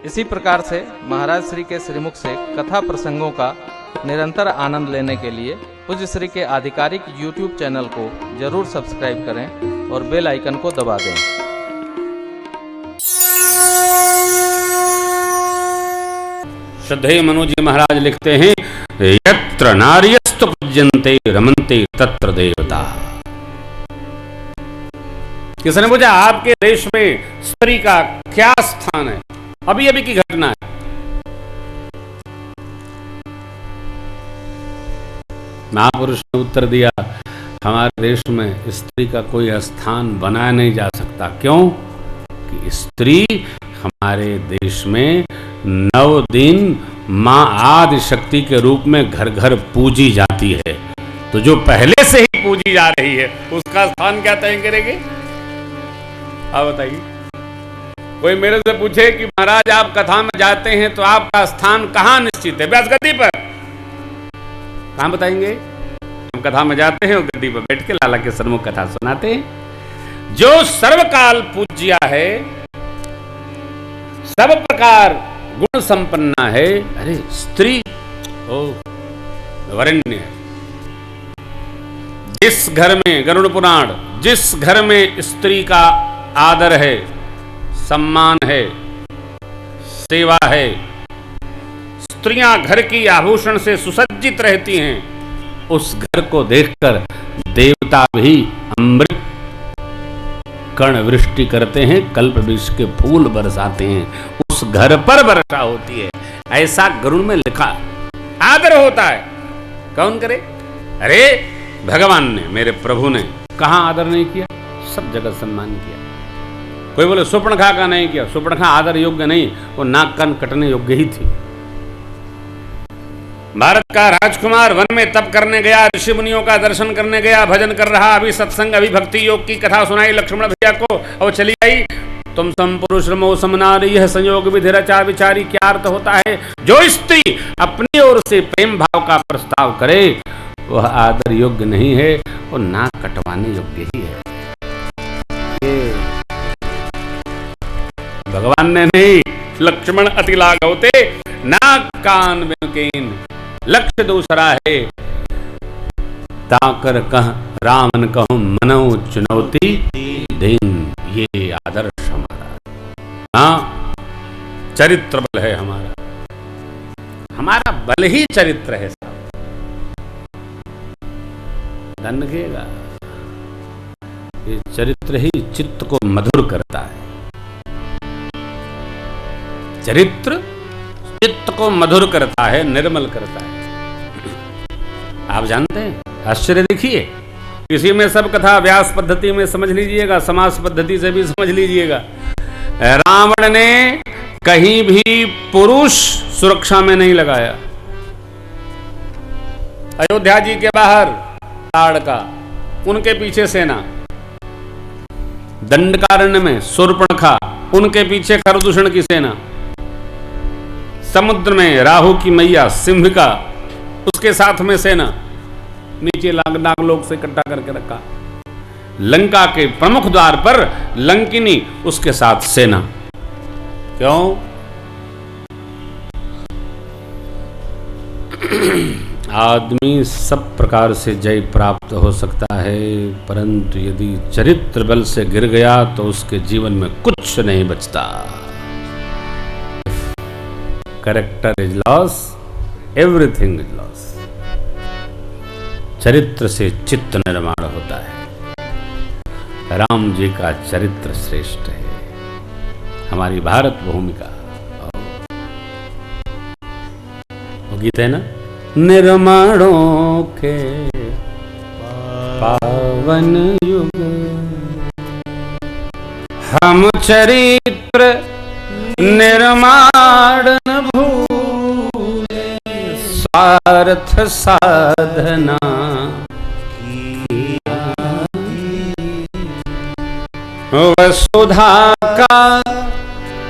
इसी प्रकार से महाराज श्री के श्रीमुख से कथा प्रसंगों का निरंतर आनंद लेने के लिए पूज्य श्री के आधिकारिक YouTube चैनल को जरूर सब्सक्राइब करें और बेल आइकन को दबा दें। श्रद्धेय मनोज जी महाराज लिखते हैं, यत्र नार्यस्तु पूज्यन्ते रमन्ते तत्र देवता। किसने पूछा आपके देश में स्त्री का क्या स्थान है? अभी अभी की घटना है। महापुरुष ने उत्तर दिया, हमारे देश में स्त्री का कोई स्थान बनाया नहीं जा सकता। क्यों? कि स्त्री हमारे देश में 9 दिन मां आदि शक्ति के रूप में घर घर पूजी जाती है। तो जो पहले से ही पूजी जा रही है उसका स्थान क्या तय करेंगे? आप बताइए। कोई मेरे से पूछे कि महाराज आप कथा में जाते हैं तो आपका स्थान कहां निश्चित है? व्यास गद्दी पर। कहां बताएंगे? हम कथा में जाते हैं और गद्दी पर बैठ के लाला के सन्मुख कथा सुनाते हैं। जो सर्वकाल पूज्या है, सब प्रकार गुण संपन्ना है। अरे स्त्री वरेण्य है। जिस घर में, गरुड़ पुराण, जिस घर में स्त्री का आदर है, सम्मान है, सेवा है, स्त्रियां घर की आभूषण से सुसज्जित रहती हैं, उस घर को देखकर देवता भी अमृत कण वृष्टि करते हैं, कल्प वृक्ष के फूल बरसाते हैं, उस घर पर वर्षा होती है। ऐसा गरुड़ में लिखा। आदर होता है। कौन करे? अरे भगवान ने, मेरे प्रभु ने कहां आदर नहीं किया? सब जगह सम्मान किया। कोई बोले सुपर्णखा का नहीं किया। सुपर्णखा आदर योग्य नहीं, वो नाक कान कटने योग्य ही थी। भारत का राजकुमार वन में तप करने गया, ऋषि मुनियों का दर्शन करने गया, भजन कर रहा, अभी सत्संग, अभी भक्ति योग की कथा सुनाई लक्ष्मण भैया को और चली आई। तुम सम पुरुष रमो समनारी, यह संयोग विधि रचा विचारी। क्या अर्थ होता है? जो स्त्री अपनी ओर से प्रेम भाव का प्रस्ताव करे वह आदर योग्य नहीं है, वो नाक कटवाने योग्य ही है। भगवान ने नहीं, लक्ष्मण अति लाघवते नाक कान बिन। लक्ष्य दूसरा है। ताकर कह रामन कहूं मनो चुनौती दिन। ये आदर्श हमारा। हाँ, चरित्र बल है हमारा बल ही चरित्र है। ध्यान रखिएगा, ये चरित्र ही चित्त को मधुर करता है। चरित्र चित्त को मधुर करता है, निर्मल करता है। आप जानते हैं, आश्चर्य देखिए, किसी में सब कथा व्यास पद्धति में समझ लीजिएगा, समास पद्धति से भी समझ लीजिएगा। रावण ने कहीं भी पुरुष सुरक्षा में नहीं लगाया। अयोध्या जी के बाहर ताड़का, उनके पीछे सेना। दंडकारण्य में शूर्पणखा, उनके पीछे खरदूषण की सेना। समुद्र में राहु की मैया सिंहिका, उसके साथ में सेना। नीचे नागलोक से इकट्ठा करके रखा। लंका के प्रमुख द्वार पर लंकिनी, उसके साथ सेना। क्यों? आदमी सब प्रकार से जय प्राप्त हो सकता है, परंतु यदि चरित्र बल से गिर गया तो उसके जीवन में कुछ नहीं बचता। Character is loss, everything is loss. चरित्र से चित्त निर्माण होता है। राम जी का चरित्र श्रेष्ठ है। हमारी भारत भूमि का वो गीत है ना, निर्माणों के पावन युग हम चरित्र निर्माण भूले, स्वार्थ साधना वसुधा का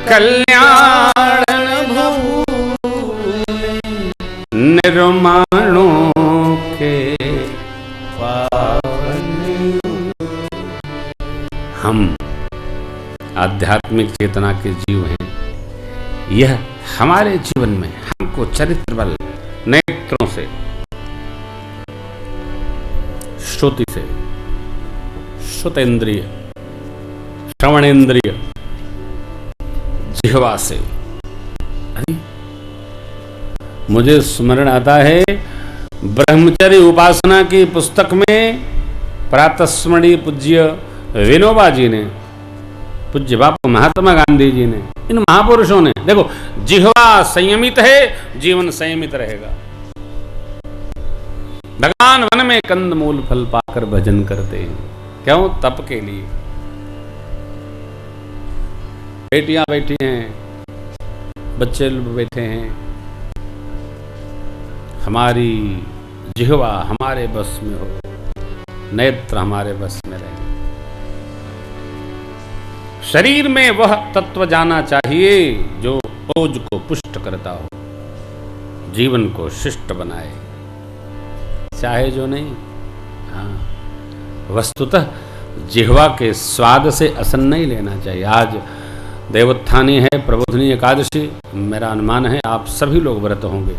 कल्याण भूले, निर्माणों के पावन। हम आध्यात्मिक चेतना के जीव हैं। यह हमारे जीवन में हमको चरित्र बल नेत्रों से, श्रुति से, श्रुतेंद्रिय, श्रवणेंद्रिय, जिह्वा से। अरे मुझे स्मरण आता है ब्रह्मचर्य उपासना की पुस्तक में प्रातस्मरणीय पूज्य विनोबा जी ने, पूज्य बापू महात्मा गांधी जी ने, इन महापुरुषों ने, देखो जिह्वा संयमित है, जीवन संयमित रहेगा। भगवान वन में कंद मूल फल पाकर भजन करते हैं, क्यों? तप के लिए। बेटियां बैठी हैं, बच्चे बैठे हैं, हमारी जिह्वा हमारे बस में हो, नेत्र हमारे बस में रहे। शरीर में वह तत्व जाना चाहिए जो ओज को पुष्ट करता हो, जीवन को शिष्ट बनाए, चाहे जो नहीं। हाँ, वस्तुतः जिह्वा के स्वाद से असन नहीं लेना चाहिए। आज देवोत्थानी है, प्रबोधनी एकादशी, मेरा अनुमान है आप सभी लोग व्रत होंगे।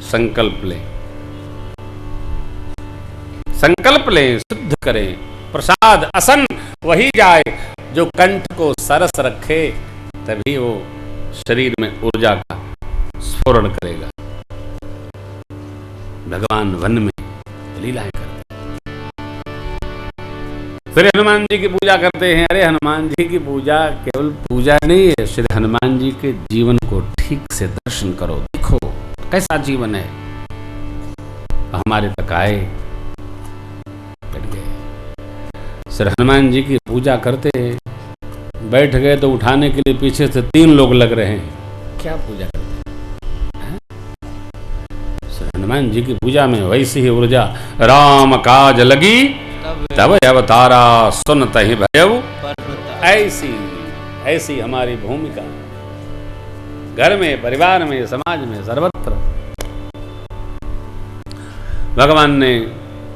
संकल्प लें, संकल्प लें, सिद्ध करें, प्रसाद असन वही जाए जो कंठ को सरस रखे, तभी वो शरीर में ऊर्जा का स्फुरण करेगा। भगवान वन में लीलाएं करते, फिर हनुमान जी की पूजा करते हैं। अरे हनुमान जी की पूजा केवल पूजा नहीं है, श्री हनुमान जी के जीवन को ठीक से दर्शन करो, देखो कैसा जीवन है। हमारे तक आए, बैठ गए, श्री हनुमान जी की पूजा करते हैं, बैठ गए तो उठाने के लिए पीछे से 3 लोग लग रहे हैं। क्या पूजा करते हैं? श्री हनुमान जी की पूजा में वैसी ही ऊर्जा। राम काज लगी तब अवतारा सुनत ही भयउ, ऐसी ऐसी हमारी भूमिका, घर में, परिवार में, समाज में, सर्वत्र। भगवान ने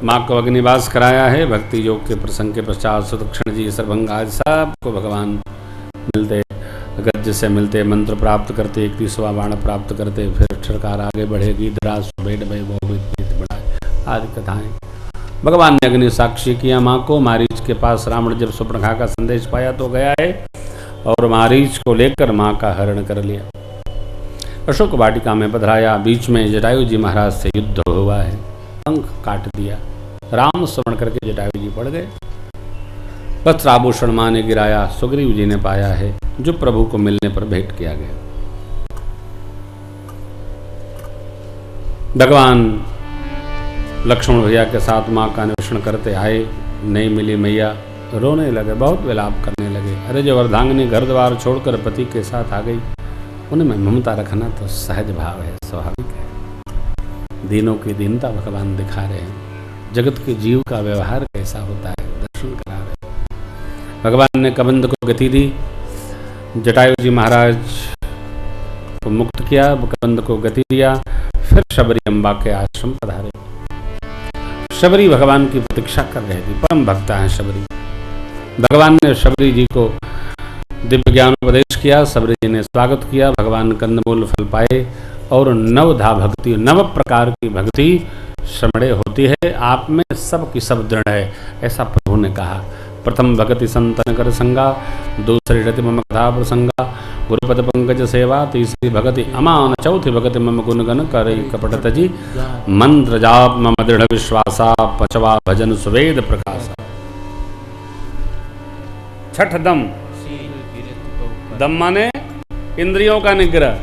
माँ को अग्निवास कराया है। भक्ति योग के प्रसंग के पश्चात सुदक्षिण जी, सरभंग आदि सबको भगवान मिलते, गद्य से मिलते, मंत्र प्राप्त करते, 31वां बाण प्राप्त करते, फिर सरकार आगे बढ़ेगी, धरास बेट भय बढ़ाए आदि कथाएं। भगवान ने अग्नि साक्षी किया माँ को। मारीच के पास रावण जब सुपर्णखा का संदेश पाया तो गया है और मारीच को लेकर माँ का हरण कर लिया। अशोक वाटिका में पधराया, बीच में जटायु जी महाराज से युद्ध हुआ है, पंख काट दिया, राम स्वर्ण करके जटायु जी पड़ गए। वस्त्राभूषण माँ ने गिराया, सुग्रीव जी ने पाया है, जो प्रभु को मिलने पर भेंट किया गया। भगवान लक्ष्मण भैया के साथ माँ का अन्वेषण करते आए, नहीं मिली मैया, रोने लगे, बहुत विलाप करने लगे। अरे जो अर्धांगिनी घर द्वार छोड़कर पति के साथ आ गई, उनमें ममता रखना तो सहज भाव है, स्वाभाविक है। दीनों की दीनता भगवान दिखा रहे हैं, जगत के जीव का व्यवहार कैसा होता है दर्शन करा रहे हैं। भगवान ने कबंध को गति दी, जटायु जी महाराज को मुक्त किया, कबंध को गति दिया, फिर शबरी अम्बा के आश्रम पधारे। शबरी भगवान की प्रतीक्षा कर रहे थे, परम भक्ता है शबरी। भगवान ने शबरी जी को दिव्य ज्ञान उपदेश किया, शबरी जी ने स्वागत किया, भगवान कंदमूल फल पाए और नवधा भक्ति, 9 प्रकार की भक्ति श्रमणे होती है, आप में सब की सब दृढ़ है, ऐसा प्रभु ने कहा। प्रथम भगति संतन कर संगा, दूसरी रति मम कथा प्रसंगा, गुरुपद पंकज सेवा, तीसरी भगति अमान, चौथी भगति मम गुणगन कर कपटत जी, मंत्र जाप मम दृढ़ विश्वासा, पचवा भजन सुवेद प्रकाशा। छठ दम, दम माने इंद्रियों का निग्रह,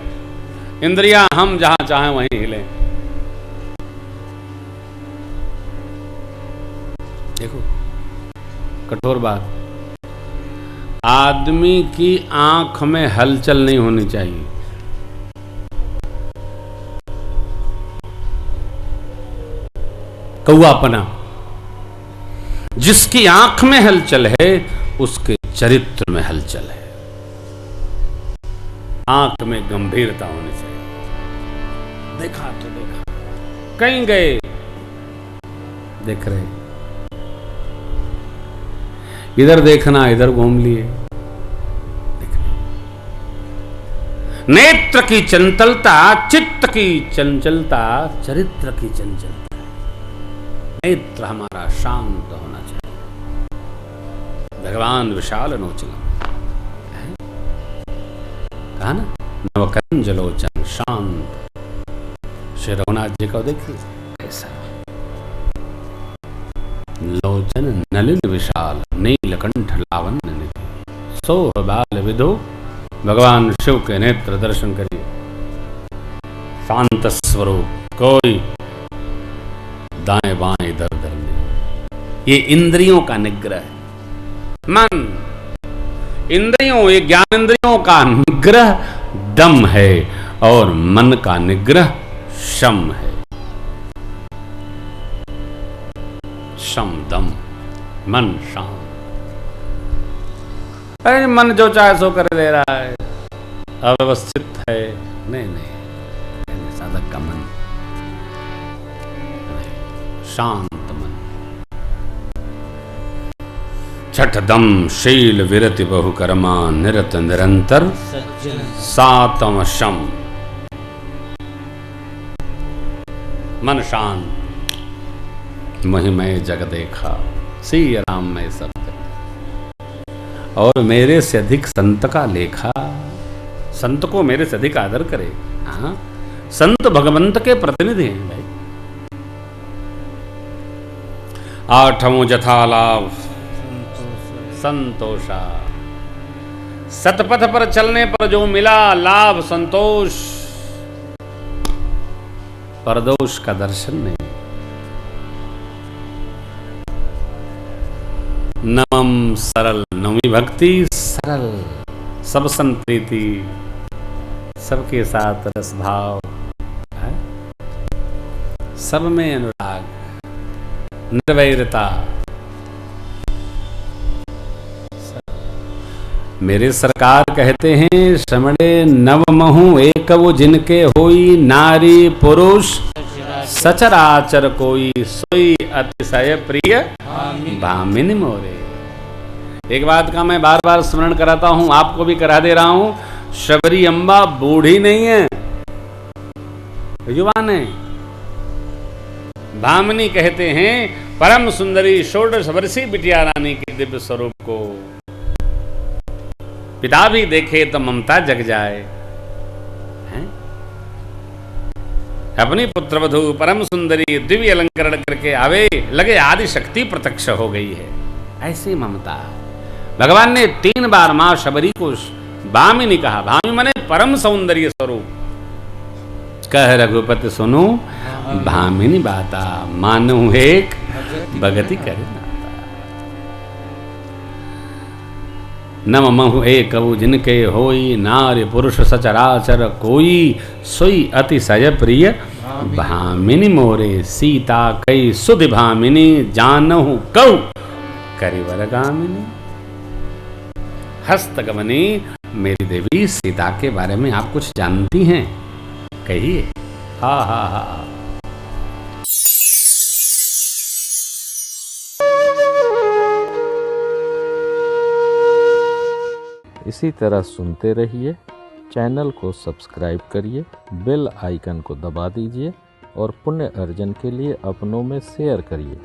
इंद्रियां हम जहां चाहें वहीं हिले। देखो कठोर बात, आदमी की आंख में हलचल नहीं होनी चाहिए। कौआपना, जिसकी आंख में हलचल है उसके चरित्र में हलचल है। आंख में गंभीरता होनी चाहिए। देखा तो देखा, कहीं गए देख रहे, इधर देखना इधर घूम लिए, नेत्र की चंचलता, चित्त की चंचलता, चरित्र की चंचलता। नेत्र हमारा शांत होना चाहिए। भगवान विशाल लोचन, कहा ना, नवकंज लोचन शांत। श्री रघुनाथ जी को देखिए ऐसा, लोचन नलिन विशाल, नीलकंठ लावण्य निधि, सोह बाल विधो। भगवान शिव के नेत्र दर्शन करिए, शांत स्वरूप, कोई दाएं बाएं इधर उधर नहीं। ये इंद्रियों का निग्रह है। मन, इंद्रियों, ये ज्ञान इंद्रियों का निग्रह दम है, और मन का निग्रह शम है। शम दम, मन शांत। अरे मन जो चाहे सो कर ले रहा है, अव्यवस्थित है, नहीं नहीं, साधक का मन शांत मन। छठ दम शील विरति बहु कर्मा, निरत निरंतर सातम शम। मन शांत, महिमय जग देखा, सी राम में सब, और मेरे से अधिक संत का लेखा। संत को मेरे से अधिक आदर करे। हाँ, संत भगवंत के प्रतिनिधि हैं भाई। आठवों जथा लाभ संतोषा, सतपथ पर चलने पर जो मिला लाभ संतोष, परदोष का दर्शन नहीं। नवम सरल, नवी भक्ति सरल, सब संप्रीति, सबके साथ रस भाव, सब में अनुराग, निर्वैरता। मेरे सरकार कहते हैं, श्रमणे नवमहु एकवु जिनके होई, नारी पुरुष सचराचर कोई, सोई अतिशय प्रिय भामिनी मोरे। एक बात का मैं बार बार स्मरण कराता हूं, आपको भी करा दे रहा हूं। शबरी अम्बा बूढ़ी नहीं है, युवा ने। भामिनी कहते हैं परम सुंदरी षोडश वर्षीय बिटिया रानी के दिव्य स्वरूप को पिता भी देखे तो ममता जग जाए। हैं? अपनी पुत्रवधू परम सुंदरी दिव्य अलंकरण करके आवे लगे, आदि शक्ति प्रत्यक्ष हो गई है, ऐसी ममता। भगवान ने 3 बार मां शबरी को भामिनी कहा। भामी माने परम सौंदर्य स्वरूप। कह रघुपति सुनो भामिनी बाता, मानु एक भगति करे नाता। नवमहु एकवु जिनके होई, नारी पुरुष सचराचर कोई, सोई अतिशय प्रिय भामिनी मोरे। सीता कई सुधि भामिनी, जानहु कऊ करिवर गामिनी। हस्तगमनी, मेरी देवी सीता के बारे में आप कुछ जानती हैं? कहिए। हा हा हा। इसी तरह सुनते रहिए, चैनल को सब्सक्राइब करिए, बेल आइकन को दबा दीजिए और पुण्य अर्जन के लिए अपनों में शेयर करिए।